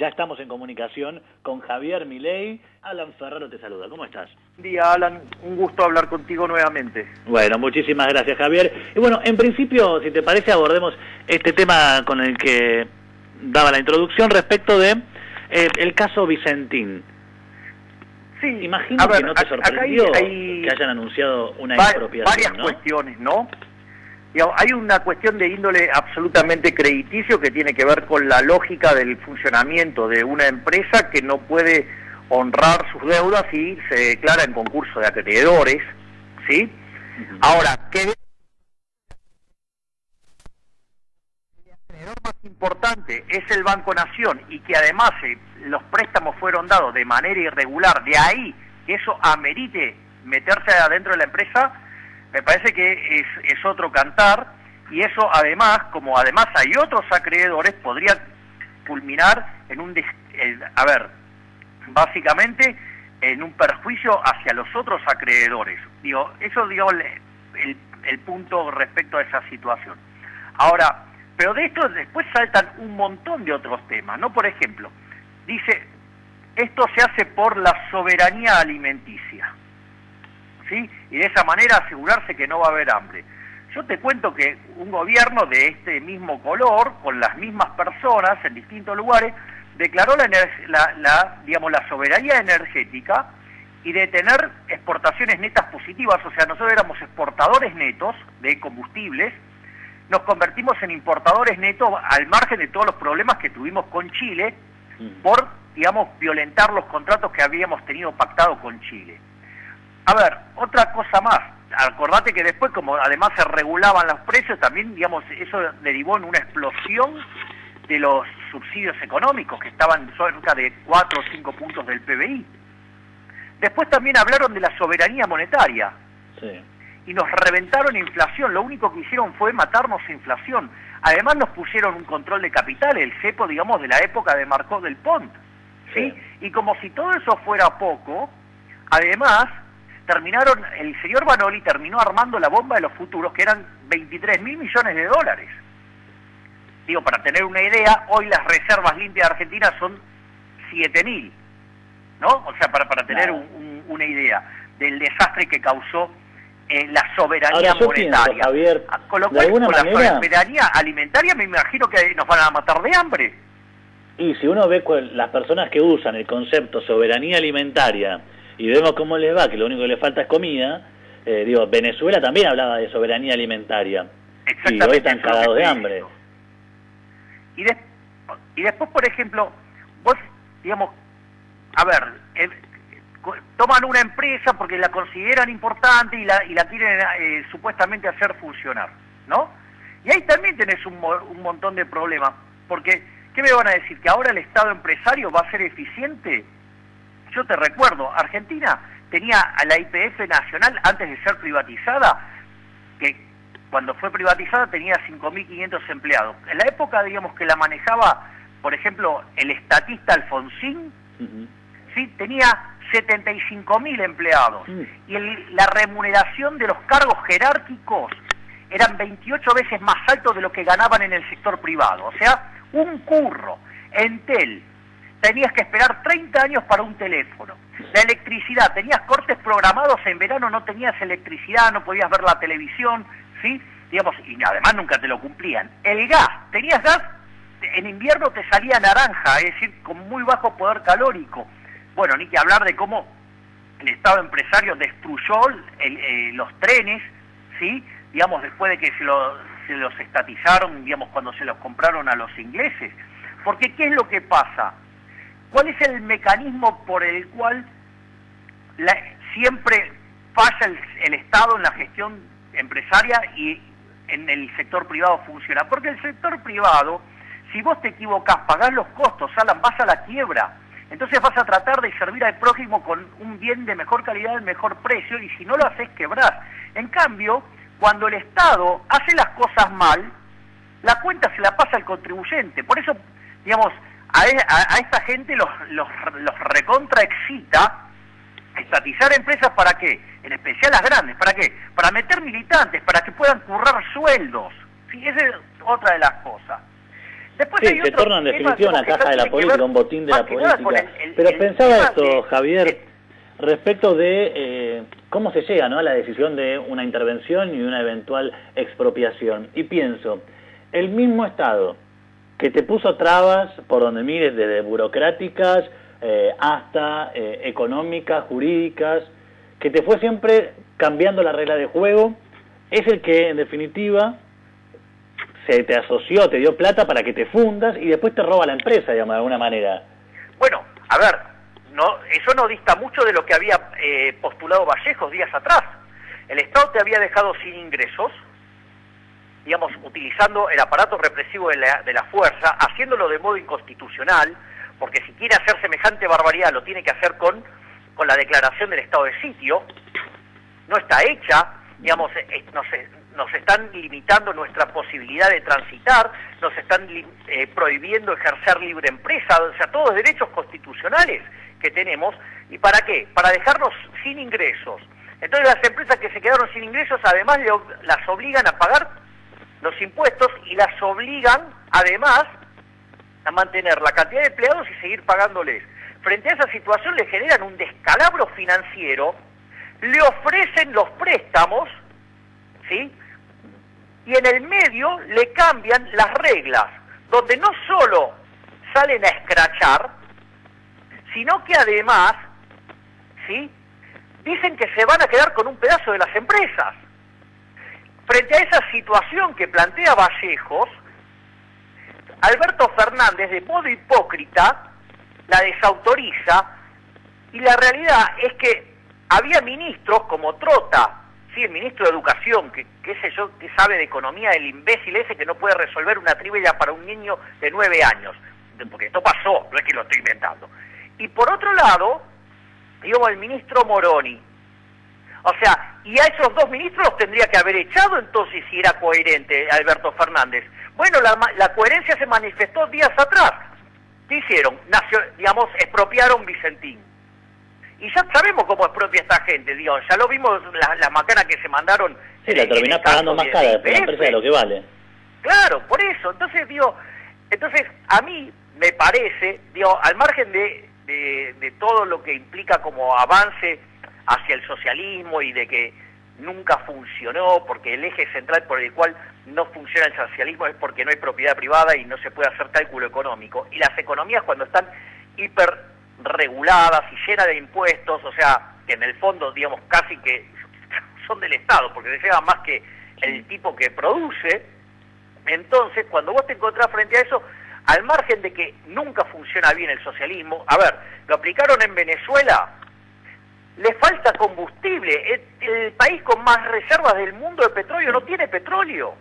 Ya estamos en comunicación con Javier Milei. Alan Ferraro te saluda. ¿Cómo estás? Buen día, Alan. Un gusto hablar contigo nuevamente. Bueno, muchísimas gracias, Javier. Y bueno, en principio, si te parece, abordemos este tema con el que daba la introducción respecto de el caso Vicentín. Sí, imagino que no te sorprendió que hayan anunciado una expropiación, varias ¿no? cuestiones, ¿no? Digamos, hay una cuestión de índole absolutamente crediticio que tiene que ver con la lógica del funcionamiento de una empresa que no puede honrar sus deudas y se declara en concurso de acreedores, ¿sí? Ahora, ¿qué el acreedor más importante es el Banco Nación y que además los préstamos fueron dados de manera irregular, de ahí que eso amerite meterse adentro de la empresa? Me parece que es otro cantar, y eso además, como además hay otros acreedores, podría culminar en básicamente en un perjuicio hacia los otros acreedores. Eso el punto respecto a esa situación. Ahora, pero de esto después saltan un montón de otros temas, ¿no? Por ejemplo, dice, esto se hace por la soberanía alimenticia, ¿sí? Y de esa manera asegurarse que no va a haber hambre. Yo te cuento que un gobierno de este mismo color, con las mismas personas en distintos lugares, declaró la soberanía energética y de tener exportaciones netas positivas. O sea, nosotros éramos exportadores netos de combustibles, nos convertimos en importadores netos al margen de todos los problemas que tuvimos con Chile por, violentar los contratos que habíamos tenido pactado con Chile. A ver, otra cosa más, acordate que después, como además se regulaban los precios, también, eso derivó en una explosión de los subsidios económicos, que estaban cerca de 4 o 5 puntos del PBI. Después también hablaron de la soberanía monetaria. Sí. Y nos reventaron inflación, lo único que hicieron fue matarnos inflación. Además nos pusieron un control de capital, el cepo, de la época de Marcó del Pont, ¿sí? Y como si todo eso fuera poco, además el señor Vanoli terminó armando la bomba de los futuros, que eran 23.000 millones de dólares. Para tener una idea, hoy las reservas limpias de Argentina son 7.000, ¿no? O sea, para tener una idea del desastre que causó la soberanía monetaria. Pienso, Javier, con lo cual, con la soberanía alimentaria me imagino que nos van a matar de hambre. Y si uno ve las personas que usan el concepto soberanía alimentaria y vemos cómo les va, que lo único que les falta es comida, Venezuela también hablaba de soberanía alimentaria. Exactamente. Y hoy están cagados de hambre. Y después, por ejemplo, vos, toman una empresa porque la consideran importante y la quieren supuestamente hacer funcionar, ¿no? Y ahí también tenés un montón de problemas, porque, ¿qué me van a decir? ¿Que ahora el Estado empresario va a ser eficiente? Yo te recuerdo, Argentina tenía a la YPF Nacional antes de ser privatizada, que cuando fue privatizada tenía 5.500 empleados. En la época, que la manejaba, por ejemplo, el estatista Alfonsín, ¿sí? Tenía 75.000 empleados. Y la remuneración de los cargos jerárquicos eran 28 veces más altos de lo que ganaban en el sector privado. O sea, un curro. Entel, tenías que esperar 30 años para un teléfono. La electricidad, tenías cortes programados, en verano no tenías electricidad, no podías ver la televisión, ¿sí? Y además nunca te lo cumplían. El gas, tenías gas, en invierno te salía naranja, es decir, con muy bajo poder calórico. Bueno, ni que hablar de cómo el Estado empresario destruyó los trenes, ¿sí? Después de que se los estatizaron, cuando se los compraron a los ingleses. Porque, ¿qué es lo que pasa? ¿Cuál es el mecanismo por el cual siempre falla el Estado en la gestión empresaria y en el sector privado funciona? Porque el sector privado, si vos te equivocás, pagás los costos, Alan, vas a la quiebra. Entonces vas a tratar de servir al prójimo con un bien de mejor calidad, de mejor precio, y si no lo haces, quebrás. En cambio, cuando el Estado hace las cosas mal, la cuenta se la pasa al contribuyente. Por eso, a esta gente los recontra excita estatizar empresas. ¿Para qué? En especial las grandes. ¿Para qué? Para meter militantes, para que puedan currar sueldos. Sí, esa es otra de las cosas. Después Sí, se torna en definitiva una caja de la política, un botín de la política. Pero pensaba esto, Javier, respecto de cómo se llega, ¿no?, a la decisión de una intervención y una eventual expropiación. Y pienso, el mismo Estado que te puso trabas por donde mires, desde burocráticas hasta económicas, jurídicas, que te fue siempre cambiando la regla de juego, es el que en definitiva se te asoció, te dio plata para que te fundas y después te roba la empresa, digamos, de alguna manera. Bueno, a ver, eso no dista mucho de lo que había postulado Vallejos días atrás. El Estado te había dejado sin ingresos, digamos, utilizando el aparato represivo de la fuerza, haciéndolo de modo inconstitucional, porque si quiere hacer semejante barbaridad lo tiene que hacer con la declaración del estado de sitio. No está hecha, digamos, nos están limitando nuestra posibilidad de transitar, nos están prohibiendo ejercer libre empresa, o sea, todos derechos constitucionales que tenemos. ¿Y para qué? Para dejarnos sin ingresos. Entonces las empresas que se quedaron sin ingresos además las obligan a pagar los impuestos y las obligan además a mantener la cantidad de empleados y seguir pagándoles. Frente a esa situación le generan un descalabro financiero, le ofrecen los préstamos, ¿sí?, y en el medio le cambian las reglas, donde no solo salen a escrachar, sino que además, ¿sí?, dicen que se van a quedar con un pedazo de las empresas. Frente a esa situación que plantea Vallejos, Alberto Fernández, de modo hipócrita, la desautoriza, y la realidad es que había ministros como Trota, sí, el ministro de Educación, que sé yo, que sabe de economía, el imbécil ese que no puede resolver una trivia para un niño de 9 años, porque esto pasó, no es que lo estoy inventando. Y por otro lado, digamos, el ministro Moroni. O sea, y a esos dos ministros los tendría que haber echado entonces si era coherente Alberto Fernández. Bueno, la coherencia se manifestó días atrás. ¿Qué hicieron? Digamos, expropiaron Vicentín. Y ya sabemos cómo expropia esta gente, digamos, ya lo vimos, las macanas que se mandaron. Sí, la terminás pagando más cara después la empresa de lo que vale. Claro, por eso. Entonces, a mí me parece, al margen de todo lo que implica como avance hacia el socialismo y de que nunca funcionó, porque el eje central por el cual no funciona el socialismo es porque no hay propiedad privada y no se puede hacer cálculo económico. Y las economías cuando están hiperreguladas y llenas de impuestos, o sea, que en el fondo, digamos, casi que son del Estado, porque se lleva más que el tipo que produce, entonces cuando vos te encontrás frente a eso, al margen de que nunca funciona bien el socialismo, a ver, lo aplicaron en Venezuela, le falta combustible, el país con más reservas del mundo de petróleo no tiene petróleo.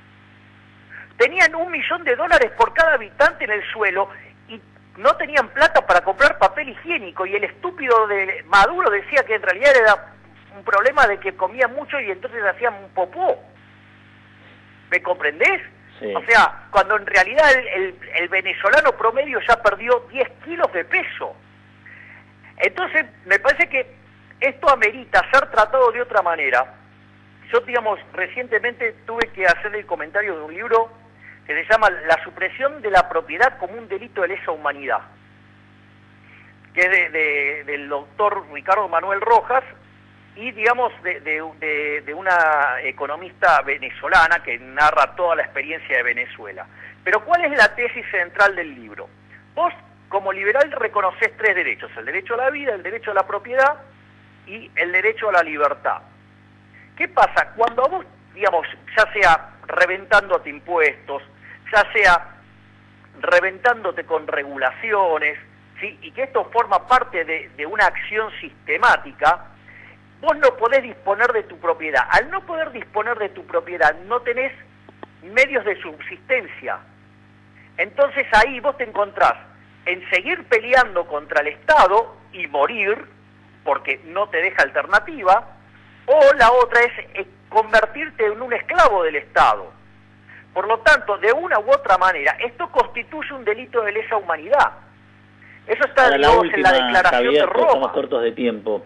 Tenían $1 millón por cada habitante en el suelo y no tenían plata para comprar papel higiénico, y el estúpido de Maduro decía que en realidad era un problema de que comían mucho y entonces hacían un popó. ¿Me comprendés? Sí. O sea, cuando en realidad el venezolano promedio ya perdió 10 kilos de peso. Entonces, me parece que esto amerita ser tratado de otra manera. Yo, digamos, recientemente tuve que hacer el comentario de un libro que se llama La supresión de la propiedad como un delito de lesa humanidad, que es del doctor Ricardo Manuel Rojas, y digamos de una economista venezolana que narra toda la experiencia de Venezuela. Pero ¿cuál es la tesis central del libro? Vos, como liberal, reconocés 3 derechos: el derecho a la vida, el derecho a la propiedad y el derecho a la libertad. ¿Qué pasa? Cuando vos, digamos, ya sea reventándote impuestos, ya sea reventándote con regulaciones, ¿sí?, y que esto forma parte de una acción sistemática, vos no podés disponer de tu propiedad. Al no poder disponer de tu propiedad, no tenés medios de subsistencia. Entonces ahí vos te encontrás en seguir peleando contra el Estado y morir, porque no te deja alternativa, o la otra es convertirte en un esclavo del Estado. Por lo tanto, de una u otra manera, esto constituye un delito de lesa humanidad. Eso está, digamos, en la declaración, Javier, de Roma. Estamos cortos de tiempo.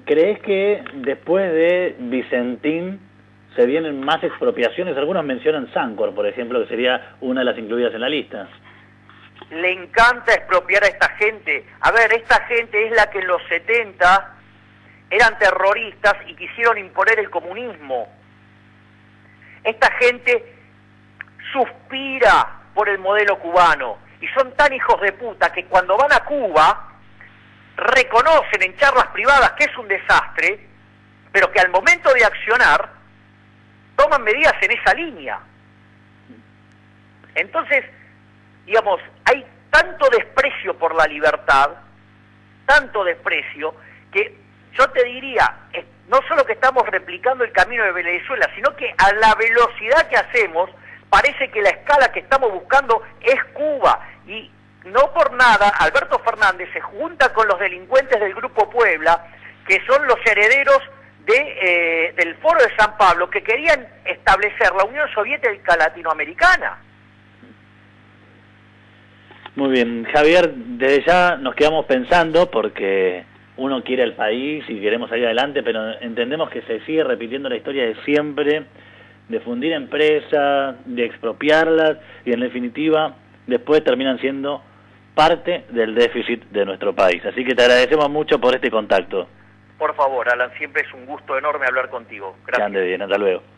¿Crees que después de Vicentín se vienen más expropiaciones. Algunos mencionan Sancor, por ejemplo, que sería una de las incluidas en la lista. Le encanta expropiar a esta gente. A ver, esta gente es la que en los 70 eran terroristas y quisieron imponer el comunismo. Esta gente suspira por el modelo cubano y son tan hijos de puta que cuando van a Cuba reconocen en charlas privadas que es un desastre, pero que al momento de accionar toman medidas en esa línea. Entonces, digamos, hay tanto desprecio por la libertad, tanto desprecio, que yo te diría, no solo que estamos replicando el camino de Venezuela, sino que a la velocidad que hacemos, parece que la escala que estamos buscando es Cuba. Y no por nada, Alberto Fernández se junta con los delincuentes del Grupo Puebla, que son los herederos del Foro de San Pablo, que querían establecer la Unión Soviética Latinoamericana. Muy bien, Javier, desde ya nos quedamos pensando porque uno quiere el país y queremos salir adelante, pero entendemos que se sigue repitiendo la historia de siempre, de fundir empresas, de expropiarlas y en definitiva después terminan siendo parte del déficit de nuestro país. Así que te agradecemos mucho por este contacto. Por favor, Alan, siempre es un gusto enorme hablar contigo. Gracias. Que ande bien, hasta luego.